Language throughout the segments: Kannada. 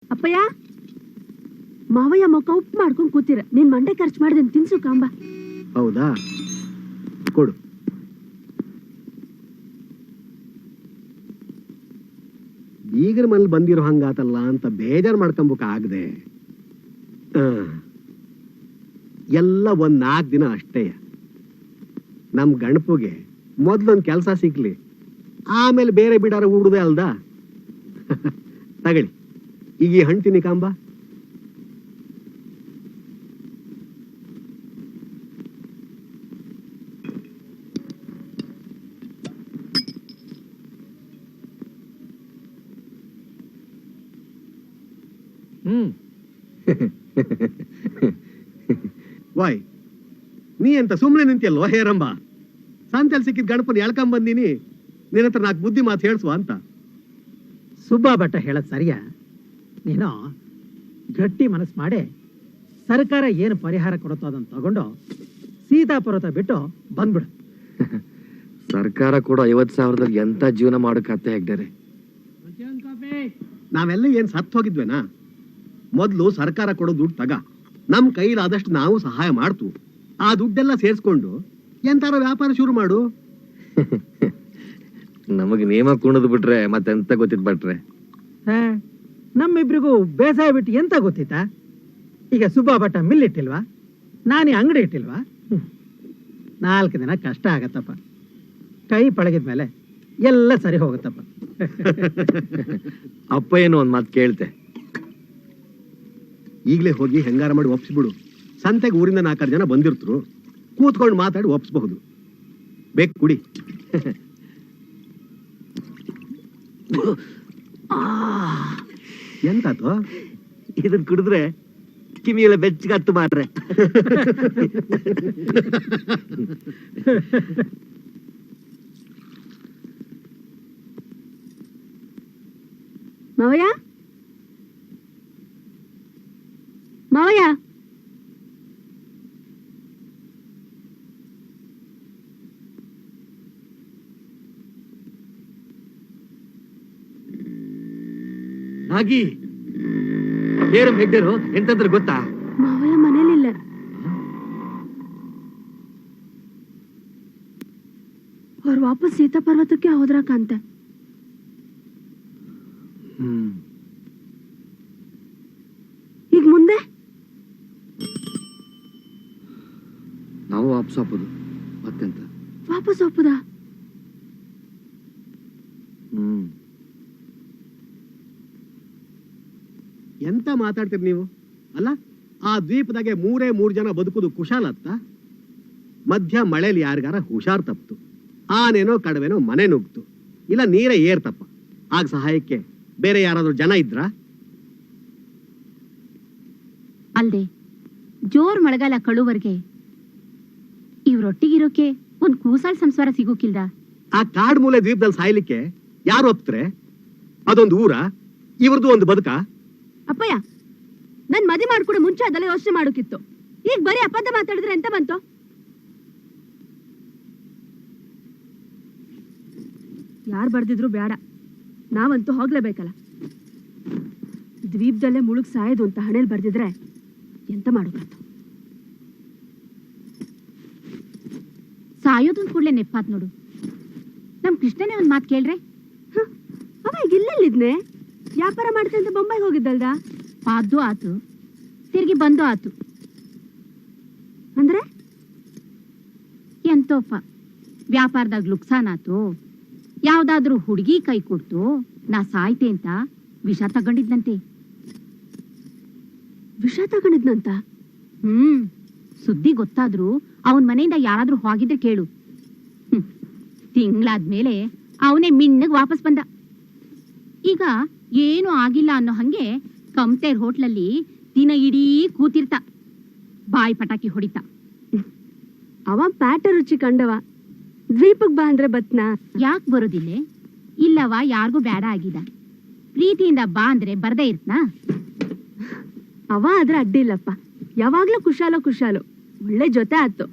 ಅಪ್ಪಯ್ಯ, ಮಾವಯ್ಯ ಮೊಕ್ಕ ಉಪ್ಪು ಮಾಡ್ಕೊಂಡು ಕೂತೀರ. ನೀನ್ ಮಂಡೆ ಖರ್ಚು ಮಾಡ್ದೇನ್ ತಿನ್ಸು ಕಾಂಬ. ಹೌದಾ, ಕೊಡು. ಬೀಗರ ಮನೇಲಿ ಬಂದಿರೋ ಹಂಗಾತಲ್ಲ ಅಂತ ಬೇಜಾರು ಮಾಡ್ಕೊಂಬಕ ಆಗದೆ. ಎಲ್ಲ ಒಂದ್ 4 ದಿನ ಅಷ್ಟೇ. ನಮ್ ಗಣಪುಗೆ ಮೊದ್ಲೊಂದ್ ಕೆಲಸ ಸಿಕ್ಲಿ, ಆಮೇಲೆ ಬೇರೆ ಬಿಡಾರ ಹೂಡುದೇ ಅಲ್ದ. ತಗಳಿ, ಈಗ ಈ ಹಣ್ಣು ತಿನ್ನಿ ಕಾಂಬ. ವಾಯ್, ನೀ ಅಂತ ಸುಮ್ನೆ ನಿಂತಿಯಲ್ವ ಹೇರಂಬ? ಸಂತೆಲ್ ಸಿಕ್ಕಿದ್ ಗಣಪನ ಎಳ್ಕೊಂಡ್ ಬಂದೀನಿ, ನಿನ್ನ ಹತ್ರ 4 ಬುದ್ಧಿ ಮಾತು ಹೇಳ್ಸುವ ಅಂತ. ಸುಬ್ಬಾ ಭಟ್ಟ ಹೇಳದ್ ಸರಿಯಾ? ನೀನು ಗಟ್ಟಿ ಮನಸ್ಸು ಮಾಡಿ ಸರ್ಕಾರ ಏನು ಪರಿಹಾರ ಕೊಡುತ್ತೋ ಅದನ್ನ ತಗೊಂಡು ಸೀತಾಪರ್ವತ ಬಿಟ್ಟು ಬಂದ್ಬಿಡು. ಸರ್ಕಾರ ಕೂಡ 50,000ದಲ್ಲಿ ಎಂತ ಜೀವನ ಮಾಡೋಕತ್ತೆ ಹೆಗ್ಡರೆ. ನಾವೆಲ್ಲ ಏನ್ ಸತ್ತು ಹೋಗಿದ್ವೇನಾ? ಮೊದ್ಲು ಸರ್ಕಾರ ಕೊಡೋ ದುಡ್ಡು ತಗ, ನಮ್ ಕೈಲಾದಷ್ಟು ನಾವು ಸಹಾಯ ಮಾಡ್ತು. ಆ ದುಡ್ಡೆಲ್ಲ ಸೇರ್ಸ್ಕೊಂಡು ಎಂತಾರ ವ್ಯಾಪಾರ ಶುರು ಮಾಡು. ನಮಗ್ ನೇಮ ಕುಣದ್ ಬಿಟ್ರೆ ಮತ್ತೆಂತ ಗೊತ್ತಿದ್ ಬಟ್ರೆ. ನಮ್ಮಿಬ್ರಿಗೂ ಬೇಸಾಯ ಬಿಟ್ಟು ಎಂತ ಗೊತ್ತಿತ್ತಾ? ಈಗ ಸುಬ್ಬಾ ಭಟ್ಟ ಮಿಲ್ ಇಟ್ಟಿಲ್ವಾ, ನಾನೇ ಅಂಗಡಿ ಇಟ್ಟಿಲ್ವಾ? 4 ದಿನ ಕಷ್ಟ ಆಗತ್ತಪ್ಪ, ಕೈ ಪಳಗಿದ್ಮೇಲೆ ಎಲ್ಲ ಸರಿ ಹೋಗುತ್ತಪ್ಪ. ಅಪ್ಪ ಏನು ಒಂದ್ ಮಾತು ಕೇಳ್ತೆ, ಈಗಲೇ ಹೋಗಿ ಹೆಂಗಾರ ಮಾಡಿ ಒಪ್ಸ್ಬಿಡು. ಸಂತೆಗೆ ಊರಿಂದ 4 ಜನ ಬಂದಿರ್ತರು, ಕೂತ್ಕೊಂಡು ಮಾತಾಡಿ ಒಪ್ಸ್ಬಹುದು. ಬೇಕು ಕುಡಿ. ಎಂತಾತು? ಇದನ್ ಕುಡಿದ್ರೆ ಕಿವಿಯೆಲ್ಲ ಬೆಚ್ಚಗತ್ತು ಮಾಡ್ರೆ. ಮಾವಯ್ಯ, ಮಾವಯ್ಯ, ಹಾಗಿ ಬೇರೆ ಹೆಗ್ಡರು ಎಂತಂದ್ರೆ ಗೊತ್ತಾ? ಮಾವಯ್ಯ ಮನೇಲಿಲ್ಲ. ಅವ್ರು ವಾಪಸ್ ಸೀತಾ ಪರ್ವತಕ್ಕೆ ಹೋದ್ರಕ್ಕಂತೆ. ಈಗ ಮುಂದೆ ನಾವು ವಾಪಸ್ ಹಾಕೋದು ಮತ್ತೆಂತ? ವಾಪಸ್ ಹೋಗ್ಬೋದಾ? ಎಂತ ಮಾತಾಡ್ತೀರಿ ನೀವು? ಅಲ್ಲ, ಆ ದ್ವೀಪದಾಗೆ 3 ಜನ ಬದುಕುದು ಕುಶಾಲತ್ತ. ಮಧ್ಯ ಮಳೆಲಿ ಯಾರಿಗಾರ ಹುಷಾರ್ ತಪ್ತು, ಆನೇನೋ ಕಡವೆನೋ ಮನೆ ನುಗ್ತು, ಇಲ್ಲ ನೀರೇ ಏರ್ತಪ್ಪ. ಆಗ ಸಹಾಯಕ್ಕೆ ಬೇರೆ ಯಾರಾದ್ರೂ ಜನ ಇದ್ರಾ? ಅಲ್ದೆ ಜೋರ್ ಮಳೆಗಾಲ ಕಳುವರ್ಗೆ ಇವ್ರೊಟ್ಟಿಗಿರೋಕೆ ಒಂದ್ ಕೂಸಾಳ್ ಸಂಸಾರ ಸಿಗೋಕಿಲ್ದ? ಆ ಕಾಡ್ ಮೂಲೆ ದ್ವೀಪದಲ್ಲಿ ಸಾಯ್ಲಿಕ್ಕೆ ಯಾರು ಒಪ್ತಾರೆ? ಅದೊಂದು ಊರ? ಇವ್ರದ್ದು ಒಂದು ಬದುಕ? ಅಪ್ಪಯ್ಯ, ನನ್ ಮದಿ ಮಾಡ್ಕೊಡ ಮುಂಚೆ ಅದೆಲ್ಲ ಯೋಚನೆ ಮಾಡೋಕಿತ್ತು. ಈಗ ಬರೀ ಅಪದ್ಧ ಮಾತಾಡಿದ್ರೆ ಎಂತ ಬಂತು? ಯಾರು ಬರ್ದಿದ್ರು ಬೇಡ, ನಾವಂತೂ ಹೋಗ್ಲೇಬೇಕಲ್ಲ. ದ್ವೀಪದಲ್ಲೇ ಮುಳುಗ್ ಸಾಯೋದು ಅಂತ ಹಣೆಲ್ ಬರ್ದಿದ್ರೆ ಎಂತ ಮಾಡೋಕಾಯ್ತು? ಸಾಯೋದನ್ ಕೂಡ್ಲೆ ನೆಪ್ಪಾತ್ ನೋಡು. ನಮ್ ಕೃಷ್ಣನೇ ಒಂದ್ ಮಾತ್ ಕೇಳ್ರೆ. ಅವ ಈಗ ಇಲ್ಲೆಲ್ಲಿದ್ನೆ? ವ್ಯಾಪಾರ ಮಾಡ್ತೆ ಅಂತ ಬೊಂಬಾಯಿಗೆ ಹೋಗಿದ್ದಲ್ದ? ಪಾದ್ದು ಆತು, ತಿರ್ಗಿ ಬಂದು ಆತು. ಅಂದ್ರೆ ಎಂತೋಪ್ಪ, ವ್ಯಾಪಾರದಾಗ ಲುಕ್ಸಾನ್ ಆತು. ಯಾವ್ದಾದ್ರೂ ಹುಡುಗಿ ಕೈ ಕೊಡ್ತು, ನಾ ಸಾಯ್ತೆ ಅಂತ ವಿಷ ತಗೊಂಡಿದ್ನಂತೆ. ವಿಷ ತಗೊಂಡಿದ್ನಂತ? ಸುದ್ದಿ ಗೊತ್ತಾದ್ರು ಅವನ್ ಮನೆಯಿಂದ ಯಾರಾದ್ರೂ ಹೋಗಿದ್ರೆ ಕೇಳು. ತಿಂಗಳಾದ್ಮೇಲೆ ಅವನೇ ಮಿನ್ನಗ್ ವಾಪಸ್ ಬಂದ. ಈಗ ಏನು ಆಗಿಲ್ಲ ಅನ್ನೋ ಹಂಗೆ ಕಮ್ತೇರ್ ಹೋಟ್ಲಲ್ಲಿ ದಿನ ಇಡೀ ಕೂತಿರ್ತ, ಬಾಯಿ ಪಟಾಕಿ ಹೊಡಿತ. ಅವ ಪ್ಯಾಟ ರುಚಿ ಕಂಡವ, ದ್ವೀಪಕ್ ಬಾ ಅಂದ್ರೆ ಬತ್ನಾ? ಯಾಕೆ ಬರೋದಿಲ್ಲ? ಇಲ್ಲವ ಯಾರಿಗೂ ಬೇಡ ಆಗಿದ, ಪ್ರೀತಿಯಿಂದ ಬಾ ಅಂದ್ರೆ ಬರ್ದೇ ಇರ್ತನಾ? ಅವ ಆದ್ರೆ ಅಡ್ಡಿ ಇಲ್ಲಪ್ಪ, ಯಾವಾಗ್ಲೂ ಕುಶಾಲು, ಒಳ್ಳೆ ಜೊತೆ ಆತು.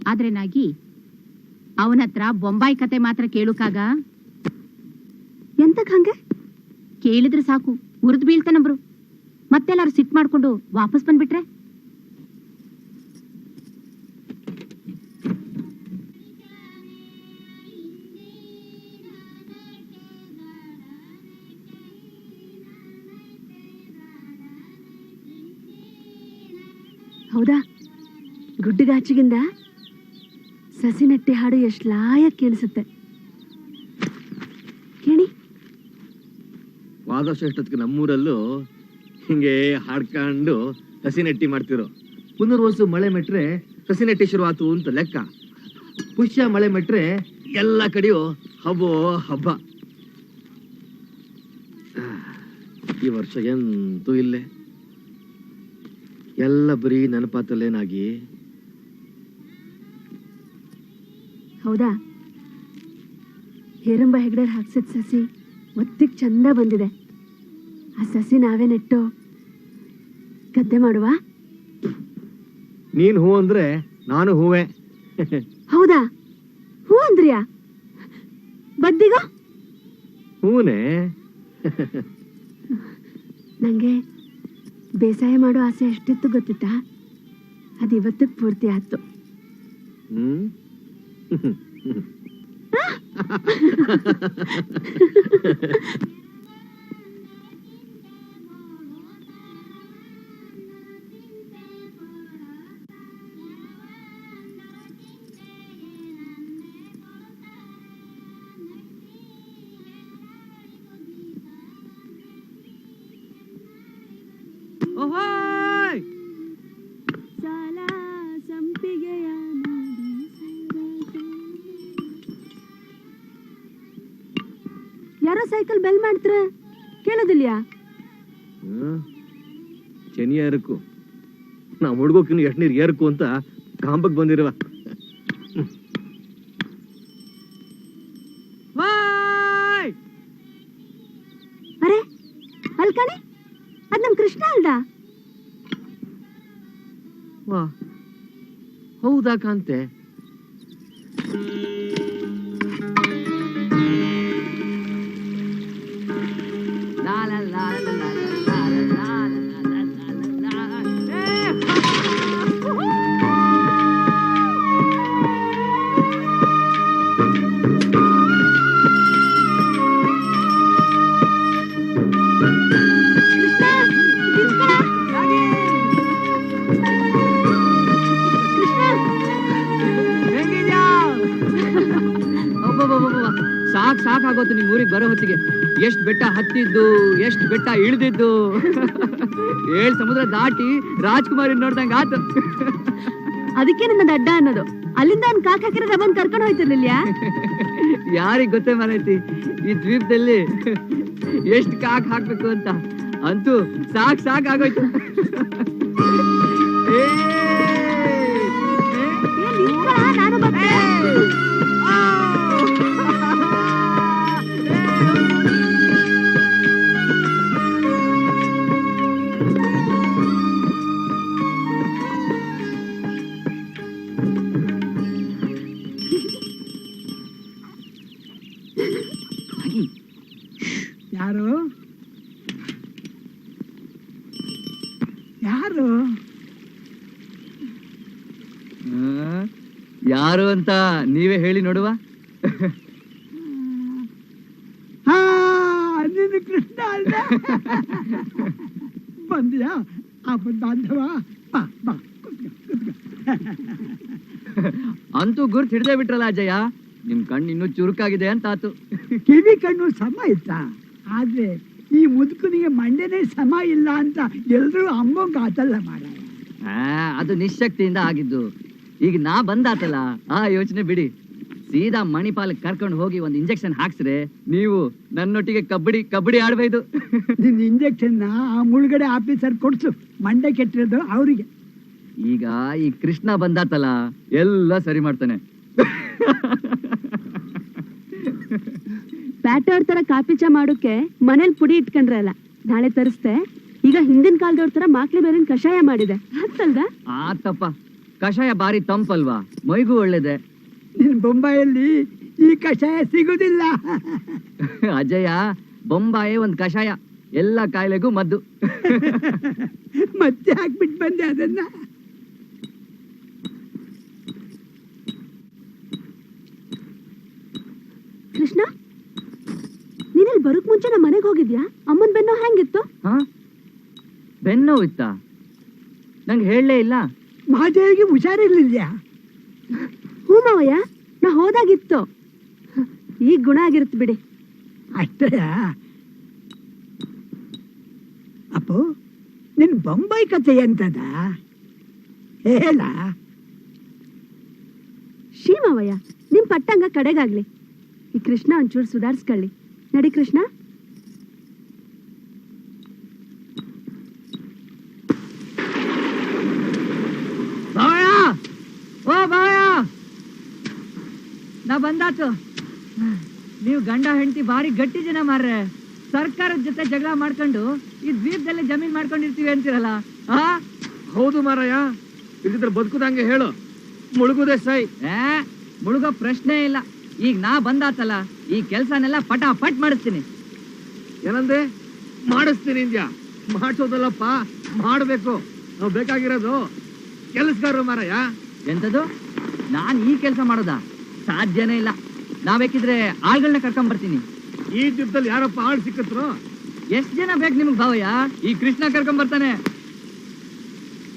ಆದ್ರೆ ನಾಗಿ ಅವನತ್ರ ಬೊಂಬಾಯಿ ಕತೆ ಮಾತ್ರ ಕೇಳುಕಾಗ? ಎಂತಕ್ ಹಂಗೆ? ಕೇಳಿದ್ರೆ ಸಾಕು ಉರಿದು ಬೀಳ್ತಾನಬ್ರು. ಮತ್ತೆಲ್ಲಾರು ಸಿಟ್ ಮಾಡ್ಕೊಂಡು ವಾಪಸ್ ಬಂದ್ಬಿಟ್ರೆ ಹೌದಾ? ಗುಡ್ಡಗಾಚಿಗಿಂದ ಸಸಿನಟ್ಟಿ ಹಾಡು ಎಷ್ಟು ಲಾಯಕ್ ಕೇಳಿಸುತ್ತೆ. ಕೇಳಿ. ವಾದರ್ಶ ಎಷ್ಟೊತ್ತಿಗೆ ನಮ್ಮೂರಲ್ಲೂ ಹಿಂಗೆ ಹಾಡ್ಕೊಂಡು ಹಸಿ ನೆಟ್ಟಿ ಮಾಡ್ತಿರೋ. ಪುನರ್ವಸು ಮಳೆ ಮೆಟ್ರೆ ಹಸಿ ನೆಟ್ಟಿ ಶುರುವಾತು ಅಂತ ಲೆಕ್ಕ. ಪುಷ್ಯ ಮಳೆ ಮೆಟ್ರೆ ಎಲ್ಲ ಕಡೆಯೂ ಹಬ್ಬೋ ಹಬ್ಬ. ಈ ವರ್ಷ ಎಂತೂ ಇಲ್ಲೇ, ಎಲ್ಲ ಬರೀ ನೆನಪಾತಲ್ಲೇನಾಗಿ. ಹೌದಾ? ಹೇರಂಬ ಹೆಗ್ಡರ್ ಹಾಕ್ಸಿದ ಸಸಿ ಒತ್ತಿಗೆ ಚಂದ ಬಂದಿದೆ. ಆ ಸಸಿ ನಾವೇ ನೆಟ್ಟು ಗದ್ದೆ ಮಾಡುವ. ನೀನ್ ಹೂ ಅಂದ್ರೆ ನಾನು ಹೂವೆ. ಹೌದಾ? ಹೂ ಅಂದ್ರಿಯಾ? ಬದ್ದಿಗೋ? ಹೂನೇ. ನಂಗೆ ಬೇಸಾಯ ಮಾಡೋ ಆಸೆ ಎಷ್ಟಿತ್ತು ಗೊತ್ತಿತ್ತಾ? ಅದು ಇವತ್ತಿಗೆ ಪೂರ್ತಿ ಆಯ್ತು. ಹ್ಮ್. ಸಾಲ ಸಂಪಿಗೆಯ ಯಾರೋ ಸೈಕಲ್ ಬೆಲ್ ಮಾಡ್ತಾರ, ಕೇಳೋದಿಲ್ಯಾ? ಶನಿ ಏರಕು ನಾ ಹುಡ್ಗೋಕಿನ್ನು ಎಷ್ಟು ನೀರು ಏರ್ಕು ಅಂತ ಕಾಂಬಕ್ ಬಂದಿರುವ. ಅರೆ ಅಲ್ಕಣಿ, ಅದ್ ನಮ್ ಕೃಷ್ಣ ಅಲ್ದ? ವಾ, ಹೌದಾ ಕಾಂತೆ? ಸಾಕಾಗೋತು ನಿಮ್ ಊರಿಗೆ ಬರೋ ಹೊತ್ತಿಗೆ. ಎಷ್ಟ್ ಬೆಟ್ಟ ಹತ್ತಿದ್ದು, ಎಷ್ಟ್ ಬೆಟ್ಟ ಇಳಿದಿದ್ದು. 7 ಸಮುದ್ರ ದಾಟಿ ರಾಜ್ಕುಮಾರಿ ನೋಡ್ದಂಗ ಆತು. ಅದಕ್ಕೆ ನನ್ನ ಅಡ್ಡ ಅನ್ನೋದು. ಅಲ್ಲಿಂದ ಅವ್ನ್ ಕಾಕ್ ಹಾಕಿದ್ರೆ ಬಂದ್ ಕರ್ಕೊಂಡು ಹೋಯ್ತಿರ್ಲಿಲ್ಲ. ಯಾರಿಗ್ ಗೊತ್ತೇ ಮನೈತಿ ಈ ದ್ವೀಪದಲ್ಲಿ ಎಷ್ಟ್ ಕಾಕ್ ಹಾಕ್ಬೇಕು ಅಂತ. ಅಂತೂ ಸಾಕಾಗೋಯ್ತು. ನಾನು ಬರ್ತೇನೆ. ಯಾರು ಯಾರು ಯಾರು ಅಂತ ನೀವೇ ಹೇಳಿ ನೋಡುವ. ನೀನು ಕೃಷ್ಣ ಅಲ್ಲ? ಬಂದ್ಯಾ ಬಾಂಧವ? ಅಂತೂ ಗುರ್ತು ಹಿಡ್ದೇ ಬಿಟ್ರಲ್ಲ ಅಜಯ. ನಿಮ್ ಕಣ್ಣು ಇನ್ನೂ ಚುರುಕಾಗಿದೆ ಅಂತ ಆತು. ಕಿವಿ ಕಣ್ಣು ಸಮ ಇತ್ತಾ? ಆದ್ರೆ ಈ ಮುದುಕನಿಗೆ ಮಂಡ್ಯನೇ ಸಮ ಇಲ್ಲ ಅಂತ ಎಲ್ರೂ ಅಮ್ಮಂಗ ಆತಲ್ಲ ಮಾಡ. ಅದು ನಿಶಕ್ತಿಯಿಂದ ಆಗಿದ್ದು. ಈಗ ನಾ ಬಂದಾತಲ್ಲ, ಆ ಯೋಚನೆ ಬಿಡಿ. ಸೀದಾ ಮಣಿಪಾಲ್ ಕರ್ಕೊಂಡು ಹೋಗಿ ಒಂದು ಇಂಜೆಕ್ಷನ್ ಹಾಕ್ಸ್ರೆ ನೀವು ನನ್ನೊಟ್ಟಿಗೆ ಕಬಡ್ಡಿ ಆಡ್ಬೋದು. ನಿನ್ ಇಂಜೆಕ್ಷನ್ ಆ ಮುಳುಗಡೆ ಆಫೀಸರ್ ಕೊಡ್ಸು. ಮಂಡ್ಯ ಕೆಟ್ಟಿರೋದು ಅವ್ರಿಗೆ. ಈಗ ಈ ಕೃಷ್ಣ ಬಂದಾತಲ್ಲ, ಎಲ್ಲ ಸರಿ ಮಾಡ್ತಾನೆ. ಪ್ಯಾಟೋರ್ ತರ ಕಾಪಿ ಚಾ ಮಾಡೋಕೆ ಮನೇಲಿ ಪುಡಿ ಇಟ್ಕೊಂಡ್ರಲ್ಲ, ನಾಳೆ ತರಿಸ್ತೆ. ಈಗ ಹಿಂದಿನ ಕಾಲದವ್ರ ತರ ಮಾಕ್ಲಿ ಬೇರಿನ ಕಷಾಯ ಮಾಡಿದೆ, ಹತ್ತಲ್ದ? ಆತಪ್ಪ, ಕಷಾಯ ಬಾರಿ ತಂಪಲ್ವಾ, ಮೈಗೂ ಒಳ್ಳೇದೆ. ನಿನ್ ಬೊಂಬಾಯಲ್ಲಿ ಈ ಕಷಾಯ ಸಿಗುದಿಲ್ಲ. ಅಜಯ, ಬೊಂಬಾಯಿ ಒಂದ್ ಕಷಾಯ, ಎಲ್ಲ ಕಾಯಿಲೆಗೂ ಮದ್ದು. ಮತ್ತೆ ಹಾಕ್ಬಿಟ್ಟು ಬಂದೆ ಅದನ್ನ. ಕೃಷ್ಣ, ನೀನಲ್ಲಿ ಬರೋಕ್ ಮುಂಚೆ ನಮ್ಮ ಮನೆಗೆ ಹೋಗಿದ್ಯಾ? ಅಮ್ಮನ್ ಬೆನ್ನೋ ಹೆಂಗಿತ್ತು? ಹಾ, ಬೆನ್ನೋವು ಇತ್ತಾ? ನಂಗೆ ಹೇಳಲೇ ಇಲ್ಲ. ಮಹಾದೇವಿಗೆ ಹುಷಾರಿರ್ಲಿಲ್ಯಾ? ಹ್ಞೂ ಮಾವಯ್ಯ, ನಾ ಹೋದಾಗಿತ್ತು. ಈಗ ಗುಣ ಆಗಿರುತ್ತೆ ಬಿಡಿ. ಅಷ್ಟೇ ಅಪ್ಪು, ನಿನ್ ಬೊಂಬೈ ಕಥೆ ಎಂತದ ಹೇಳ. ಶೀ ಮಾವಯ್ಯ, ನಿಮ್ ಪಟ್ಟಂಗ ಕಡೆಗಾಗ್ಲಿ. ಈ ಕೃಷ್ಣ ಒಂಚೂರು ಸುಧಾರಿಸ್ಕೊಳ್ಳಿ. ನಡಿ ಕೃಷ್ಣ. ಬಾವಯ್ಯ, ಓ ಬಾವಯ್ಯ, ನಾ ಬಂದಾತು. ನೀವು ಗಂಡ ಹೆಂಡತಿ ಭಾರಿ ಗಟ್ಟಿ ಜನ ಮಾರ್ರೆ. ಸರ್ಕಾರದ ಜೊತೆ ಜಗಳ ಮಾಡ್ಕೊಂಡು ಈ ದ್ವೀಪದಲ್ಲಿ ಜಮೀನ್ ಮಾಡ್ಕೊಂಡಿರ್ತೀವಿ ಅಂತೀರಲ್ಲ. ಹೌದು ಮಾರಾಯ, ಇಲ್ದಿದ್ರೆ ಬದುಕುದಂಗೆ ಹೇಳು, ಮುಳುಗುದೇ ಸೈ. ಮುಳುಗೋ ಪ್ರಶ್ನೆ ಇಲ್ಲ. ಈಗ ನಾ ಬಂದಾತಲ್ಲ, ಈ ಕೆಲ್ಸನೆಲ್ಲ ಪಟಾಪಟ್ ಮಾಡಿಸ್ತೀನಿ. ಏನಂದೆ? ಮಾಡಿಸ್ತೀನಿ ಇಂದ್ಯಾ? ಮಾಡ್ಸೋದಲ್ಲಪ್ಪ, ಮಾಡ್ಬೇಕು. ನಾವು ಬೇಕಾಗಿರೋದು ಕೆಲಸಗಾರರು ಮಾರಾಯ. ಎಂತದು? ನಾನ್ ಈ ಕೆಲಸ ಮಾಡೋದಾ? ಸಾಧ್ಯನೇ ಇಲ್ಲ. ನಾ ಬೇಕಿದ್ರೆ ಆಳ್ಗಳನ್ನ ಕರ್ಕೊಂಡ್ ಬರ್ತೀನಿ. ಈ ಯುದ್ಧದಲ್ಲಿ ಯಾರಪ್ಪ ಆಳ್ ಸಿಕ್ಕತ್ರು? ಎಷ್ಟ್ ಜನ ಬೇಕು ನಿಮ್ಗೆ ಬಾವಯ್ಯ? ಈ ಕೃಷ್ಣ ಕರ್ಕೊಂಡ್ ಬರ್ತಾನೆ.